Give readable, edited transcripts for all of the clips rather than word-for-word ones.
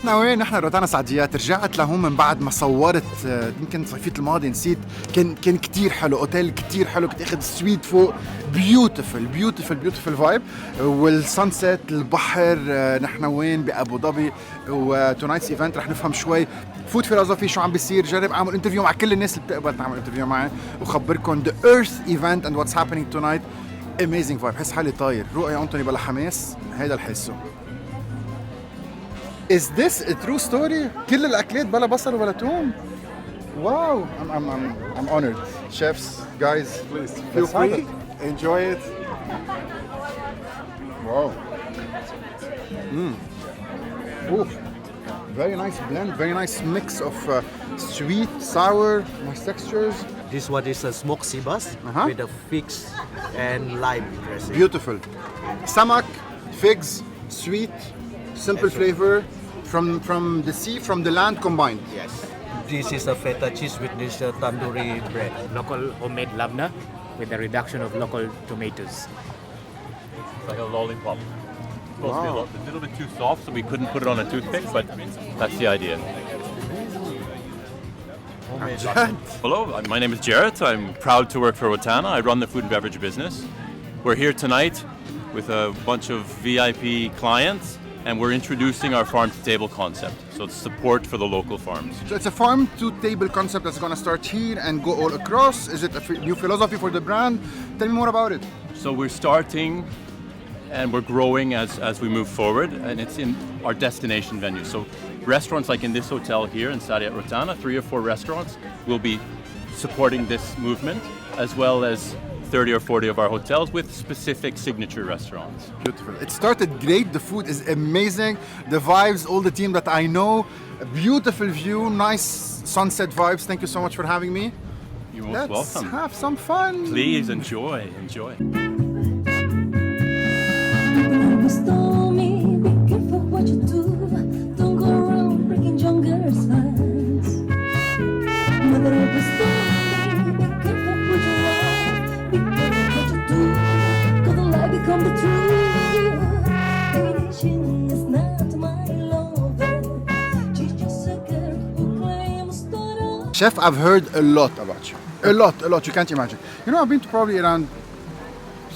رجعتنا وين؟ نحن روتانا سعديات. رجعت لهون من بعد ما صورت يمكن صيفية الماضي، نسيت. كان كتير حلو، اوتيل كتير حلو. كنت اخذ سويت فوق، بيوتيفل فايب، والسانسيت، البحر. نحن وين؟ بأبو ظبي. وتونايتس ايفنت رح نفهم شوي فود فيلوزوفي شو عم بيصير. جرب اعمل انترفيو مع كل الناس اللي بتقبل تعمل انترفيو معي، وخبركم the earth event and what's happening tonight. amazing vibe. حس حالي طاير. رؤيا أنتوني بلا حماس، هيدا الحسه. Is this a true story? كل الأكلات بلا بصل وبلا توم. Wow, I'm honored. Chefs, guys, please feel free. Enjoy it. Wow. Ooh. Very nice blend, very nice mix of sweet, sour, nice textures. This one is a smoked sea bass with a figs and lime dressing. Beautiful. Samak, figs, sweet, simple flavor from the sea, from the land combined. Yes. This is a feta cheese with this tandoori bread. Local homemade labna with a reduction of local tomatoes. It's like a lollipop. Supposed to be a little bit too soft, so we couldn't put it on a toothpick, but that's the idea. Hello, my name is Jarrett. I'm proud to work for Rotana. I run the food and beverage business. We're here tonight with a bunch of VIP clients, and we're introducing our farm-to-table concept. So it's support for the local farms. So it's a farm-to-table concept that's going to start here and go all across. Is it a new philosophy for the brand? Tell me more about it. So we're starting and we're growing as we move forward, and it's in our destination venues. So restaurants like in this hotel here in Saadiyat Rotana, 3 or 4 restaurants will be supporting this movement, as well as 30 or 40 of our hotels with specific signature restaurants. Beautiful. It started great. The food is amazing. The vibes, all the team that I know. A beautiful view, nice sunset vibes. Thank you so much for having me. You're most welcome. Let's have some fun. Please enjoy. Be careful what you do. Don't go around breaking jungle signs. Mother of the stormy, be careful what you want. Be careful what you do. Cause the lie become the truth. She is not my lover. She's just a girl who claims to. Chef, I've heard a lot about you. A lot. You can't imagine. You know, I've been to probably around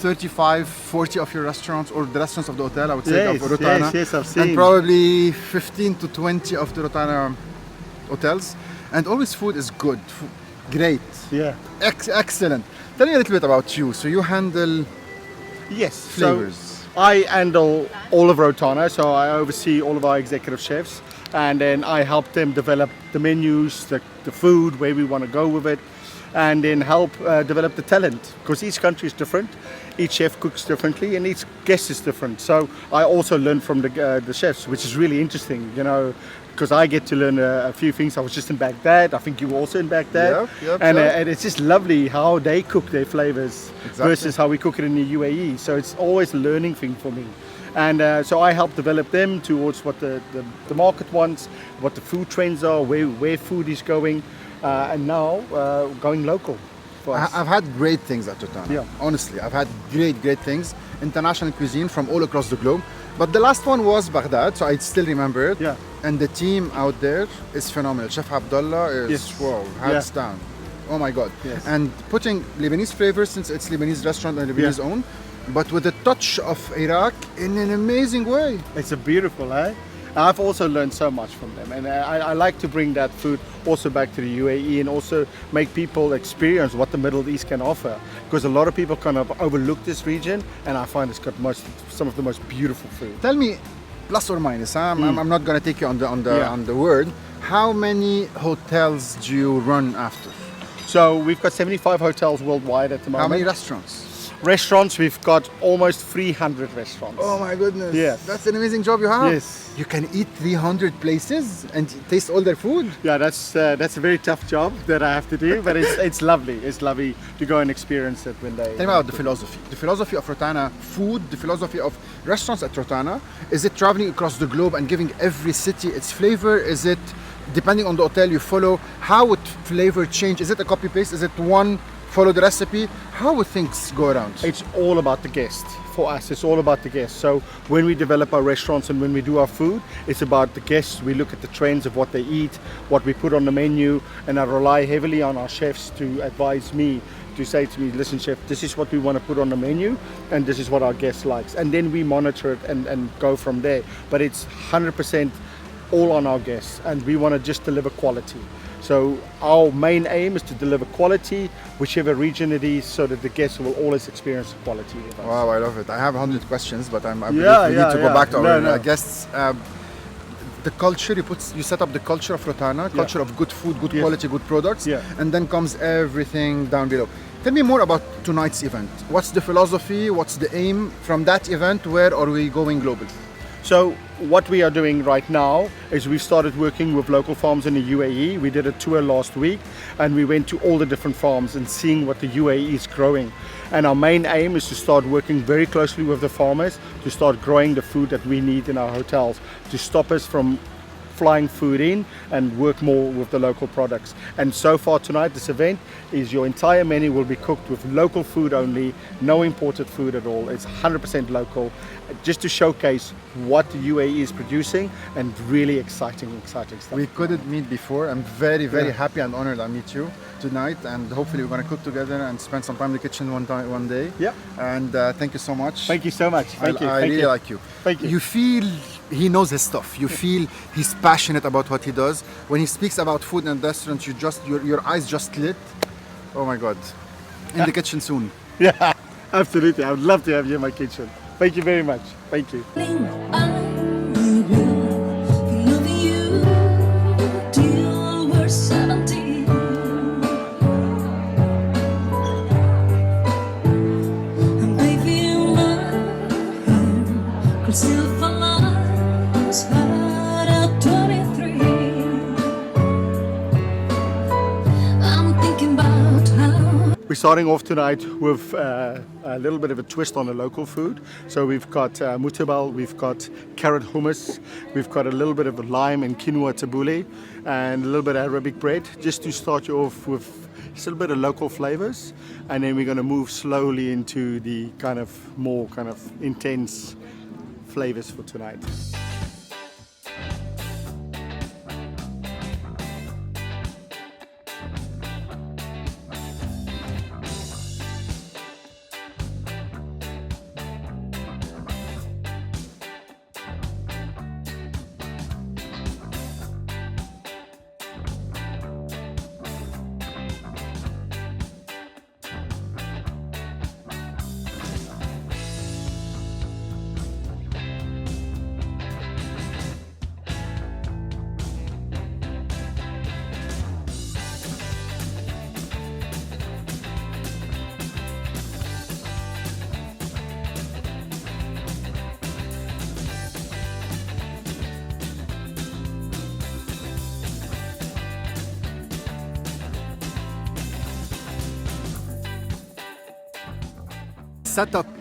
35, 40 of your restaurants, or the restaurants of the hotel, I would say, of Rotana. Yes, I've seen. And probably 15 to 20 of the Rotana hotels. And always food is good, great. Yeah. Excellent. Tell me a little bit about you. So you handle flavors. So I handle all of Rotana, so I oversee all of our executive chefs, and then I help them develop the menus, the food, where we want to go with it, and then help develop the talent, because each country is different, each chef cooks differently, and each guest is different. So I also learn from the chefs, which is really interesting, you know, because I get to learn a few things. I was just in Baghdad. I think you were also in Baghdad. And it's just lovely how they cook their flavors versus how we cook it in the UAE. So it's always a learning thing for me. And so I help develop them towards what the market wants, what the food trends are, where food is going, and now going local. I've had great things at Rotana. Yeah. Honestly, I've had great things. International cuisine from all across the globe. But the last one was Baghdad, so I still remember it. Yeah. And the team out there is phenomenal. Chef Abdullah is hands down. Oh my God. Yes. And putting Lebanese flavors, since it's Lebanese restaurant and Lebanese owned, but with a touch of Iraq in an amazing way. It's a beautiful, eh? I've also learned so much from them, and I like to bring that food also back to the UAE and also make people experience what the Middle East can offer, because a lot of people kind of overlook this region, and I find it's got some of the most beautiful food. Tell me, plus or minus, I'm not going to take you on the word. How many hotels do you run after? So we've got 75 hotels worldwide at the moment. How many restaurants? Restaurants, we've got almost 300 restaurants. Oh my goodness. Yes. That's an amazing job you have. Yes. You can eat 300 places and taste all their food. Yeah, that's a very tough job that I have to do, but it's lovely. It's lovely to go and experience it when they... Tell me about the philosophy. The philosophy of Rotana food, the philosophy of restaurants at Rotana. Is it traveling across the globe and giving every city its flavor? Is it, depending on the hotel you follow, how would flavor change? Is it a copy-paste? Is it one follow the recipe. How would things go around? It's all about the guest. For us, it's all about the guest. So when we develop our restaurants and when we do our food, it's about the guests. We look at the trends of what they eat, what we put on the menu, and I rely heavily on our chefs to advise me, to say to me, listen chef, this is what we want to put on the menu and this is what our guest likes. And then we monitor it and go from there. But it's 100% all on our guests, and we want to just deliver quality. So our main aim is to deliver quality, whichever region it is, so that the guests will always experience quality with us. Wow, I love it. I have 100 questions, but I believe Yeah, we need to go yeah. back to our No. guests. The culture, you set up the culture of Rotana, culture of good food, good Yes. quality, good products, Yeah. and then comes everything down below. Tell me more about tonight's event. What's the philosophy? What's the aim from that event? Where are we going global? So what we are doing right now is we started working with local farms in the UAE. We did a tour last week and we went to all the different farms and seeing what the UAE is growing. And our main aim is to start working very closely with the farmers to start growing the food that we need in our hotels, to stop us from flying food in and work more with the local products. And so far tonight, this event is your entire menu will be cooked with local food only, no imported food at all. It's 100% local, just to showcase what the UAE is producing, and really exciting stuff. We couldn't meet before. I'm very, very happy and honored I meet you tonight, and hopefully we're going to cook together and spend some time in the kitchen one day. Yeah. And thank you so much. Thank you so much. Thank you. I Thank really you. like you. Thank you. You feel he knows his stuff. You feel he's passionate about what he does. When he speaks about food and restaurants, your eyes just lit. Oh my God. In the kitchen soon. Yeah, absolutely. I would love to have you in my kitchen. Thank you very much. Thank you. Loving you till we're 17. And baby, my hand could still follow us hard at 23. I'm thinking about how. We're starting off tonight with a little bit of a twist on the local food. So we've got mutabal, we've got carrot hummus, we've got a little bit of lime and quinoa tabbouleh, and a little bit of Arabic bread, just to start you off with just a little bit of local flavors. And then we're going to move slowly into the more intense flavors for tonight.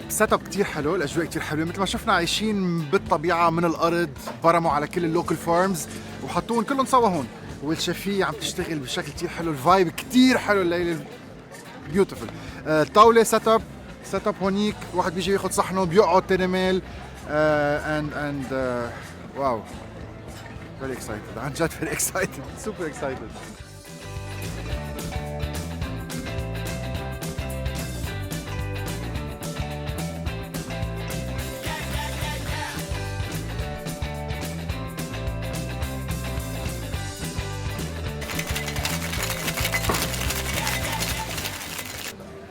سيت اب كثير حلو، الاجواء كثير حلوه، مثل ما شفنا عايشين بالطبيعه من الارض، برموا على كل اللوكل فارمز وحطوهم كلهم سوا هون، والشفيه عم تشتغل بشكل كثير حلو، الفايب كثير حلو الليله، بيوتيفول. الطاوله سيت اب هونيك، واحد بيجي ياخذ صحنه بيقعد ترمال اند واو فيري اكسايتد، عن جد فيري اكسايتد، سوبر اكسايتد.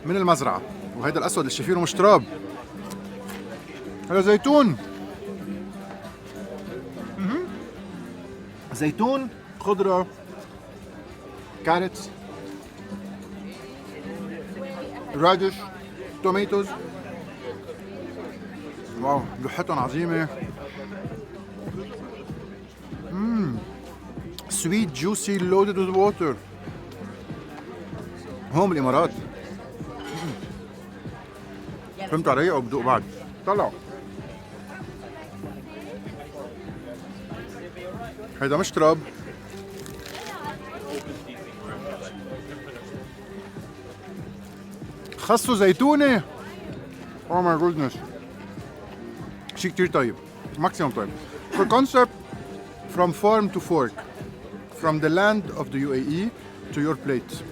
من المزرعة، وهيدا الأسود اللي شايفينه مش تراب، هذا زيتون. زيتون، خضرة، كاريتس، رادش، توميتوز. واو، لحتهم عظيمة. sweet, juicy, loaded with water. هون بالإمارات. فهمت علي او بدوق بعد؟ طلعوا. هيدا مش تراب. خصو زيتوني. Oh my goodness. شيء كتير طيب. Maximum طيب. For concept from farm to fork. From the land of the UAE to your plate.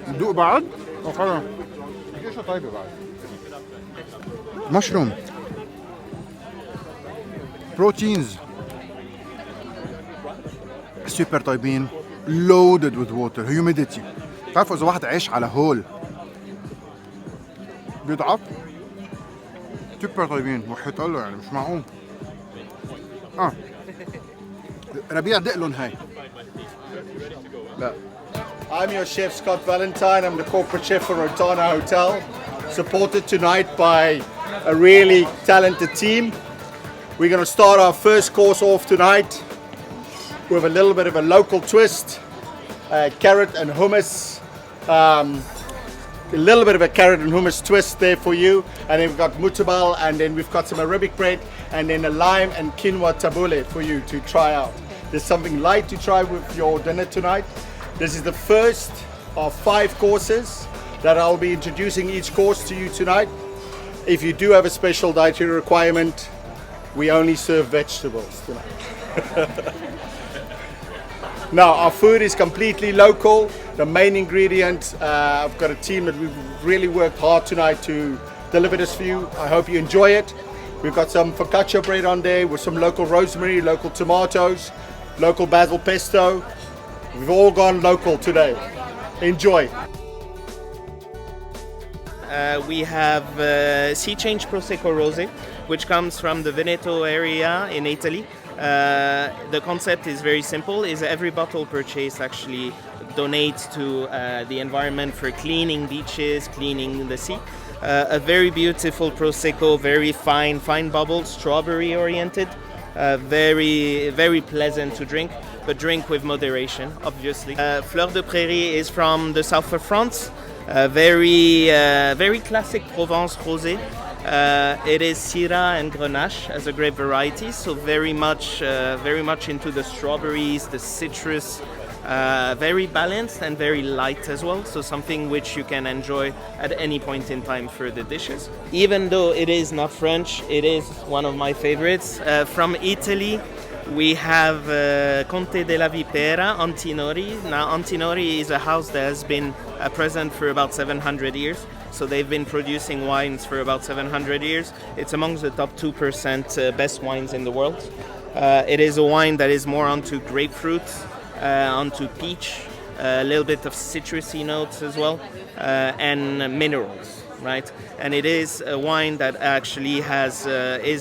ندوق بعد؟ أو خلاص. كتير شو طيبة بعد. مشروم. بروتينز. سوبر طيبين. Loaded with water. Humidity. تعرفوا إذا واحد عايش على هول بيضعف. سوبر طيبين. وحيت الله يعني مش معقول. ربيع دقلن هاي. لا. I'm your chef Scott Valentine. I'm the corporate chef for Rotana Hotel, supported tonight by a really talented team. We're going to start our first course off tonight with a little bit of a local twist, carrot and hummus. A little bit of a carrot and hummus twist there for you. And then we've got mutabal, and then we've got some Arabic bread, and then a lime and quinoa tabbouleh for you to try out. There's something light to try with your dinner tonight. This is the first of 5 courses that I'll be introducing each course to you tonight. If you do have a special dietary requirement, we only serve vegetables tonight. Now, our food is completely local. The main ingredient, I've got a team that we've really worked hard tonight to deliver this for you. I hope you enjoy it. We've got some focaccia bread on there with some local rosemary, local tomatoes, local basil pesto. We've all gone local today. Enjoy. We have Sea Change Prosecco Rosé, which comes from the Veneto area in Italy. The concept is very simple, is every bottle purchased actually donates to the environment for cleaning beaches, cleaning the sea. A very beautiful Prosecco, very fine bubbles, strawberry oriented, very pleasant to drink, but drink with moderation, obviously. Fleur de Prairie is from the south of France, very classic Provence rosé. It is Syrah and Grenache as a grape variety, so very much into the strawberries, the citrus, very balanced and very light as well, so something which you can enjoy at any point in time for the dishes. Even though it is not French, it is one of my favorites. From Italy, we have Conte della Vipera, Antinori. Now, Antinori is a house that has been present for about 700 years. So they've been producing wines for about 700 years. It's amongst the top 2% best wines in the world. It is a wine that is more onto grapefruit, onto peach, a little bit of citrusy notes as well, and minerals, right? And it is a wine that actually is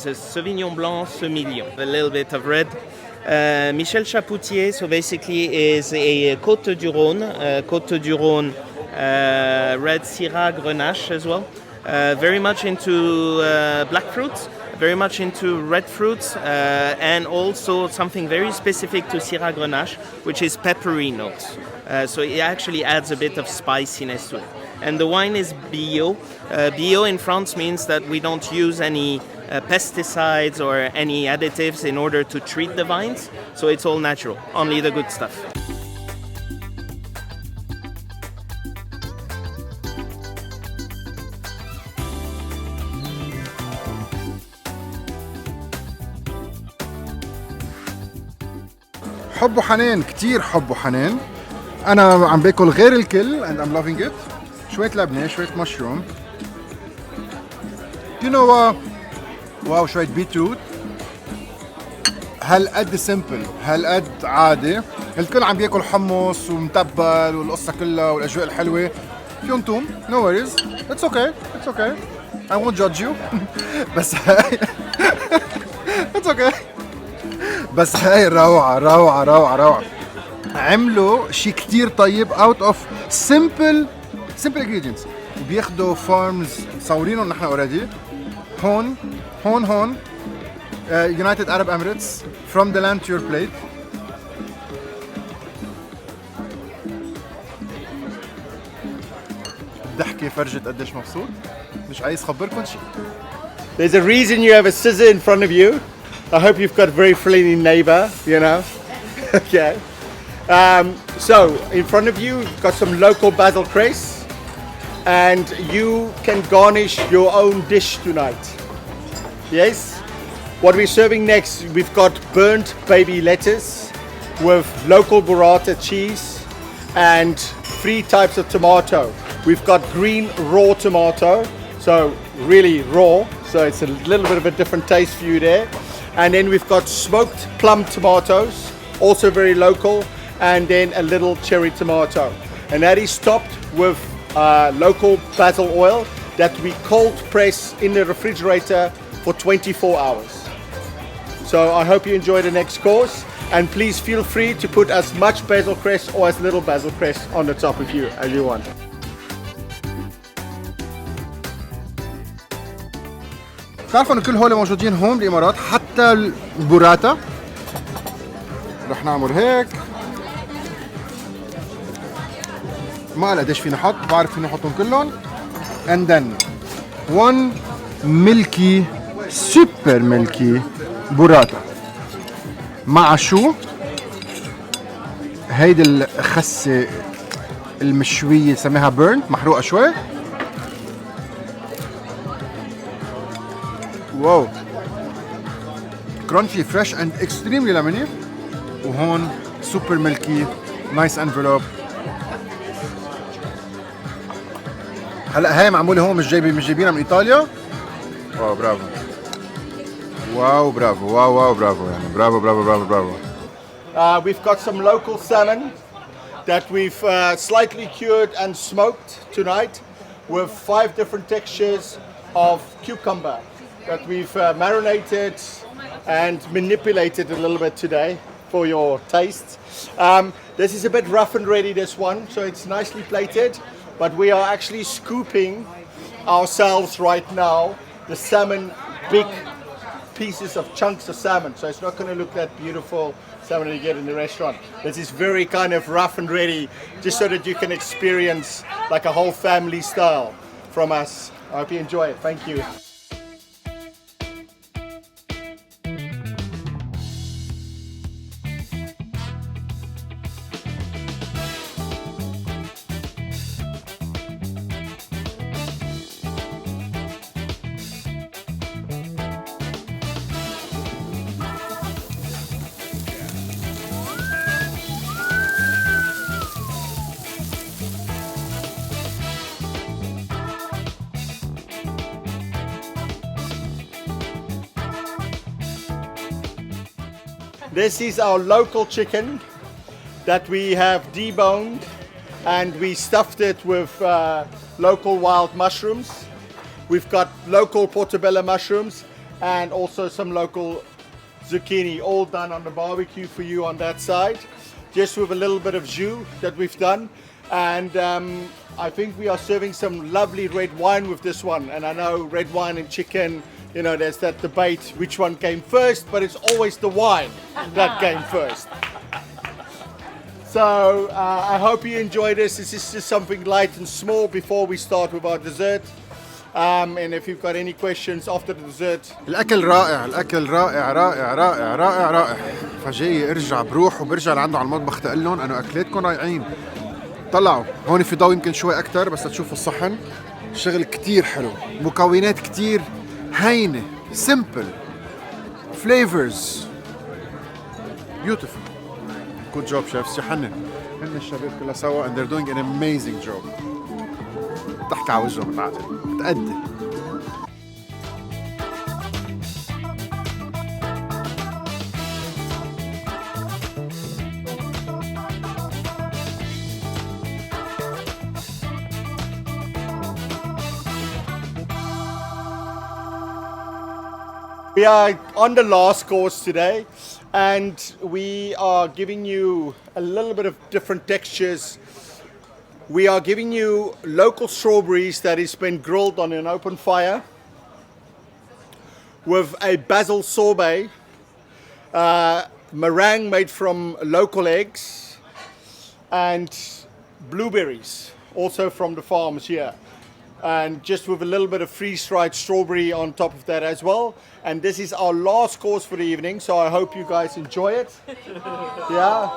a Sauvignon Blanc Semillon, a little bit of red. Michel Chapoutier, so basically is a Côte du Rhône, red Syrah Grenache as well. Very much into black fruits, very much into red fruits, and also something very specific to Syrah Grenache, which is peppery notes. So it actually adds a bit of spiciness to it. And the wine is bio. Bio in France means that we don't use any pesticides or any additives in order to treat the vines. So it's all natural, only the good stuff. حب وحنان كتير حب وحنان. أنا عم باكل غير الكل and I'm loving it. شوية لبنة، شوية مشروم. You know what? واو شوية بيتروت. هالقد سمبل، هالقد عادي. الكل عم بياكل حمص ومتبل والقصة كلها والأجواء الحلوة. فيهم توم. No worries. It's okay. It's okay. I won't judge you. بس هاي. It's okay. بس هاي روعة. عملوا شيء كتير طيب out of simple ingredients. وبياخدوا farms مصورينهم نحن already. هون United Arab Emirates, from the land to your plate. ضحكة فرجت قديش مبسوط. مش عايز خبركم شيء. There's a reason you have a scissor in front of you. I hope you've got a very friendly neighbor, you know. Okay. So in front of you, you've got some local basil cress, and you can garnish your own dish tonight. Yes? What we're serving next, we've got burnt baby lettuce with local burrata cheese and 3 types of tomato. We've got green raw tomato, so really raw, so it's a little bit of a different taste for you there. And then we've got smoked plum tomatoes, also very local, and then a little cherry tomato. And that is topped with local basil oil that we cold press in the refrigerator for 24 hours. So I hope you enjoy the next course, and please feel free to put as much basil cress or as little basil cress on the top of you as you want. تعرفوا انه كل هول موجودين هون بالامارات، حتى البوراتا. رح نعمل هيك، ما قال قديش فينا نحط، بعرف فينا نحطهم كلهم. and then one milky super milky بوراتا مع شو؟ هيدي الخسة المشوية سميها بيرن، محروقة شوي. واو، crunchy fresh and extremely lemony. وهون super milky nice envelope. هلا هاي معمولة هون، مش جايبينها من ايطاليا. واو برافو، واو برافو، واو برافو، يعني برافو برافو برافو برافو. We've got some local salmon that we've slightly cured and smoked tonight with 5 different textures of cucumber that we've marinated and manipulated a little bit today for your taste. This is a bit rough and ready, this one, so it's nicely plated, but we are actually scooping ourselves right now the salmon, big pieces of chunks of salmon, so it's not going to look that beautiful salmon you get in the restaurant. This is very kind of rough and ready, just so that you can experience like a whole family style from us. I hope you enjoy it. Thank you. This is our local chicken that we have deboned, and we stuffed it with local wild mushrooms. We've got local portobello mushrooms and also some local zucchini, all done on the barbecue for you on that side, just with a little bit of jus that we've done. And I think we are serving some lovely red wine with this one. And I know red wine and chicken, you know, there's that debate which one came first, but it's always the wine that came first. So I hope you enjoy this. This is just something light and small before we start with our dessert. And if you've got any questions after the dessert. الأكل رائع، الأكل رائع رائع رائع رائع رائع. فجاي ارجع بروح وبرجع لعنده على المطبخ تقول لهم أنه أكلاتكم رائعين. طلعوا هون في ضوء يمكن شوي أكتر بس تشوفوا الصحن. شغل كتير حلو، مكونات كتير هينة، simple, flavors, beautiful. Good job chefs، يحنن. هن الشباب كلها سوا and they're doing an amazing job. ضحك على وجههم متعادل، متأدي. We are on the last course today, and we are giving you a little bit of different textures. We are giving you local strawberries that has been grilled on an open fire with a basil sorbet, meringue made from local eggs, and blueberries, also from the farms here. And just with a little bit of freeze-dried strawberry on top of that as well. And this is our last course for the evening, so I hope you guys enjoy it. Yeah.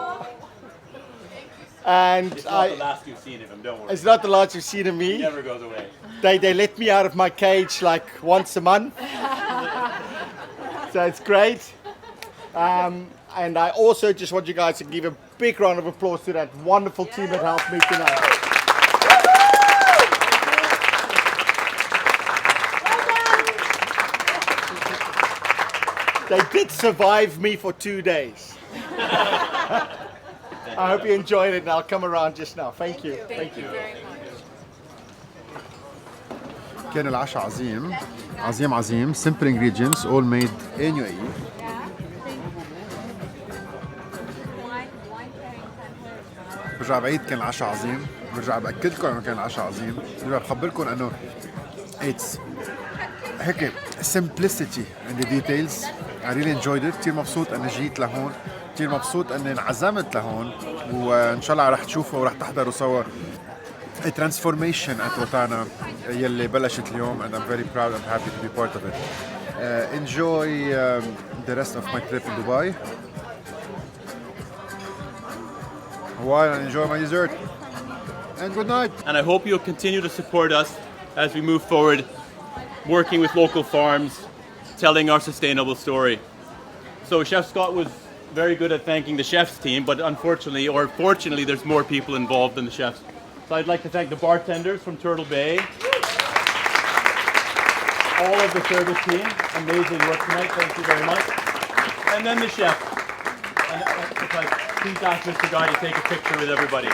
And It's not the last you've seen of him, don't worry. it's not the last you've seen of He me. never goes away. They let me out of my cage like once a month. So it's great. And I also just want you guys to give a big round of applause to that wonderful team that helped me tonight. They did survive me for 2 days. I hope you enjoyed it, and I'll come around just now. Thank you. Thank you. كان العشاء عظيم عظيم عظيم. Simple ingredients all made in UAE. برجع بعيد كان العشاء عظيم. برجع بأكد لكم انه كان العشاء عظيم. برجع بخبركم انه it's هيك simplicity in the details. I really enjoyed it. كثير مبسوط اني جيت لهون. كثير مبسوط اني انعزمت لهون، وان شاء الله رح تشوفوا ورح تحضروا سوا a transformation at روتانا يلي بلشت اليوم, and I'm very proud and happy to be part of it. Enjoy the rest of my trip in Dubai. While I enjoy my dessert. And good night. And I hope you'll continue to support us as we move forward, working with local farms, telling our sustainable story. So Chef Scott was very good at thanking the chefs team, but unfortunately, or fortunately, there's more people involved than the chefs. So I'd like to thank the bartenders from Turtle Bay, all of the service team, amazing work tonight, thank you very much. And then the chefs. And please ask Mr. Guy to take a picture with everybody.